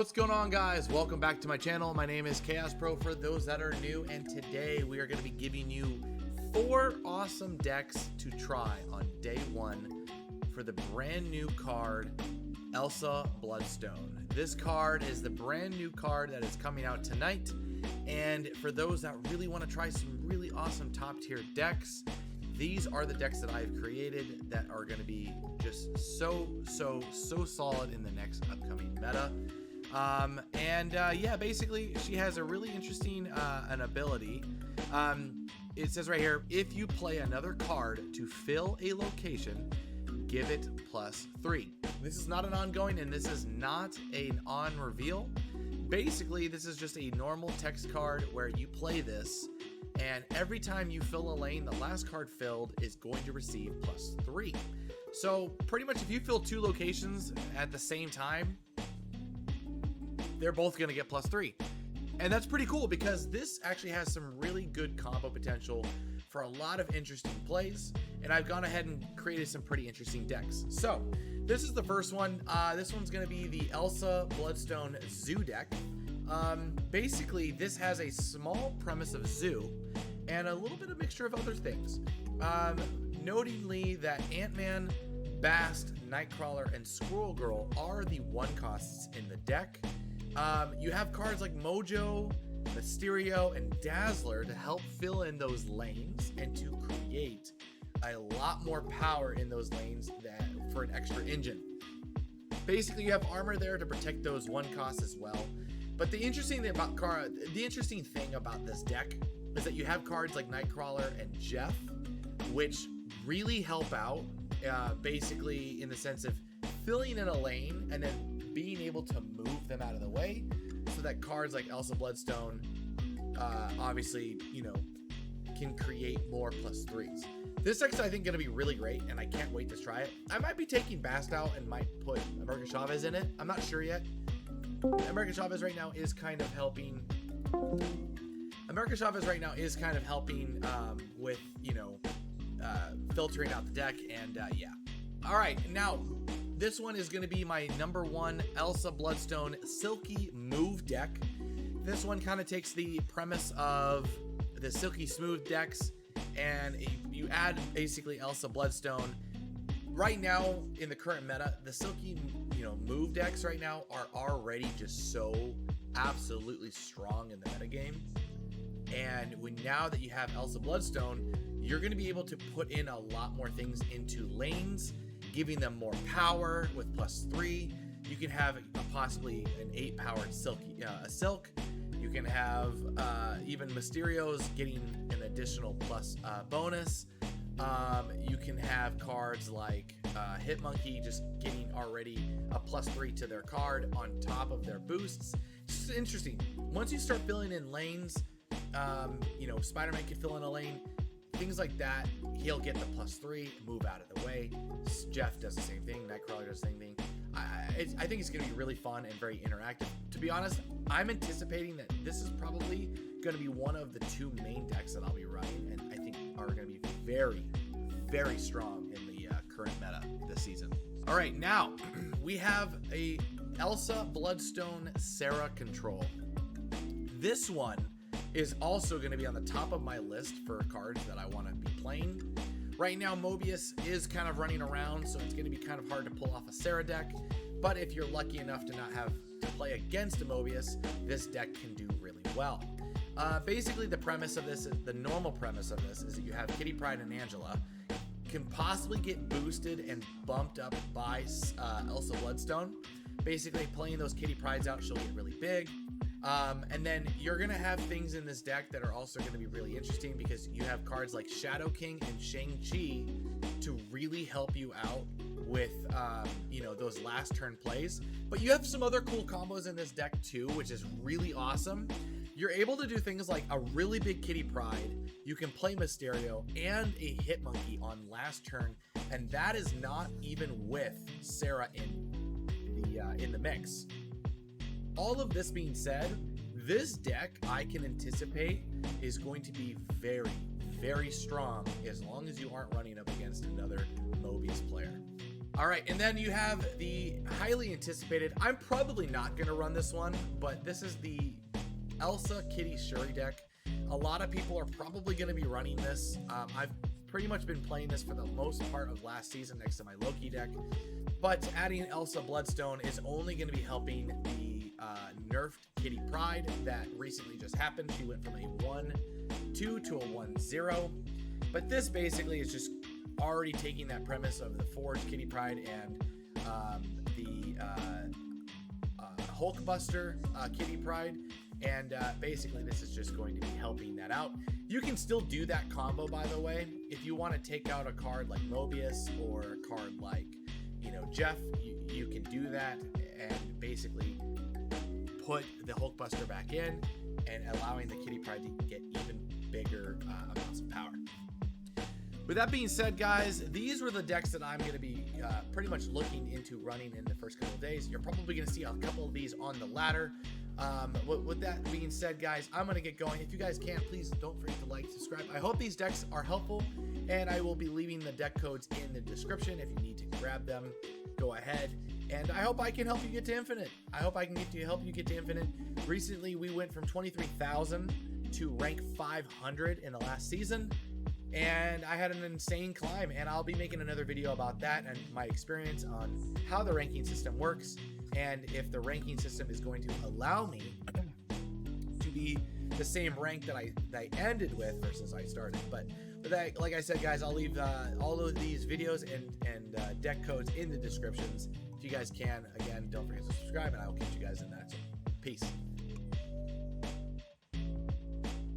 What's going on, guys? Welcome back to my channel. My name is Chaos Pro for those that are new, and today we are going to be giving you 4 awesome decks to try on day 1 for the brand new card Elsa Bloodstone. This card is the brand new card that is coming out tonight, and for those that really want to try some really awesome top tier decks, these are the decks that I've created that are going to be just so solid in the next upcoming meta. Yeah, basically she has a really interesting an ability. It says right here, if you play another card to fill a location, give it +3. This is not an ongoing, and this is not an on reveal. Basically, this is just a normal text card where you play this, and every time you fill a lane, the last card filled is going to receive +3. So pretty much if you fill 2 locations at the same time, they're both going to get +3. And that's pretty cool because this actually has some really good combo potential for a lot of interesting plays. And I've gone ahead and created some pretty interesting decks. So this is the first one. This one's going to be the Elsa Bloodstone Zoo deck. Basically, this has a small premise of Zoo and a little bit of mixture of other things. Notingly that Ant-Man, Bast, Nightcrawler, and Squirrel Girl are the 1 costs in the deck. You have cards like Mojo, Mysterio, and Dazzler to help fill in those lanes and to create a lot more power in those lanes for an extra engine. Basically, you have armor there to protect those 1 costs as well. But the interesting thing about this deck is that you have cards like Nightcrawler and Jeff, which really help out, basically in the sense of filling in a lane and then being able to move them out of the way, so that cards like Elsa Bloodstone, obviously, you know, can create more +3s. This deck's, I think, going to be really great, and I can't wait to try it. I might be taking Bast out and might put America Chavez in it. I'm not sure yet. America Chavez right now is kind of helping. With, you know, filtering out the deck, and yeah. All right, now this one is going to be my number 1 Elsa Bloodstone Silky Move deck. This one kind of takes the premise of the Silky Smooth decks, and you add basically Elsa Bloodstone. Right now in the current meta, the Silky, you know, Move decks right now are already just so absolutely strong in the metagame. And now that you have Elsa Bloodstone, you're going to be able to put in a lot more things into lanes, giving them more power with +3. You can have possibly an 8-powered Silk. You can have even Mysterio's getting an additional bonus. You can have cards like Hitmonkey just getting already a +3 to their card on top of their boosts. It's just interesting. Once you start filling in lanes, you know, Spider-Man can fill in a lane. Things like that, he'll get the +3, move out of the way. Jeff does the same thing. Nightcrawler does the same thing. I think it's going to be really fun and very interactive. To be honest, I'm anticipating that this is probably going to be one of the 2 main decks that I'll be running, and I think are going to be very strong in the current meta this season. All right, now we have a Elsa Bloodstone Sera control. This one is also going to be on the top of my list for cards that I want to be playing. Right now, Mobius is kind of running around, so it's going to be kind of hard to pull off a Sera deck. But if you're lucky enough to not have to play against a Mobius, this deck can do really well. Basically, the normal premise of this is that you have Kitty Pryde and Angela can possibly get boosted and bumped up by Elsa Bloodstone. Basically, playing those Kitty Prydes out, she'll get really big. And then you're going to have things in this deck that are also going to be really interesting because you have cards like Shadow King and Shang-Chi to really help you out with, you know, those last turn plays. But you have some other cool combos in this deck too, which is really awesome. You're able to do things like a really big Kitty Pryde. You can play Mysterio and a Hitmonkey on last turn, and that is not even with Sera in the mix. All of this being said, this deck I can anticipate is going to be very strong as long as you aren't running up against another Mobius player. All right, and then you have the highly anticipated, I'm probably not going to run this one, but this is the Elsa Kitty Shuri deck. A lot of people are probably going to be running this. I've pretty much been playing this for the most part of last season next to my Loki deck, but adding Elsa Bloodstone is only going to be helping the nerfed Kitty Pryde that recently just happened. She went from a 1-2 to a 1-0, but this basically is just already taking that premise of the Forge Kitty Pryde and the Hulkbuster Kitty Pryde, and basically this is just going to be helping that out. You can still do that combo, by the way. If you want to take out a card like Mobius or a card like, you know, Jeff, you can do that and basically put the Hulkbuster back in and allowing the Kitty Pryde to get even bigger amounts of power. With that being said, guys, these were the decks that I'm going to be pretty much looking into running in the first couple of days. You're probably going to see a couple of these on the ladder. With that being said, guys, I'm going to get going. If you guys can, please don't forget to like, subscribe. I hope these decks are helpful, and I will be leaving the deck codes in the description. If you need to grab them, go ahead. And I hope I can help you get to Infinite. I hope I can help you get to Infinite. Recently, we went from 23,000 to rank 500 in the last season. And I had an insane climb, and I'll be making another video about that and my experience on how the ranking system works and if the ranking system is going to allow me to be the same rank that I ended with versus I started. But that, like I said, guys, I'll leave all of these videos and deck codes in the descriptions. If you guys can, again, don't forget to subscribe, and I will catch you guys in the next one. Peace.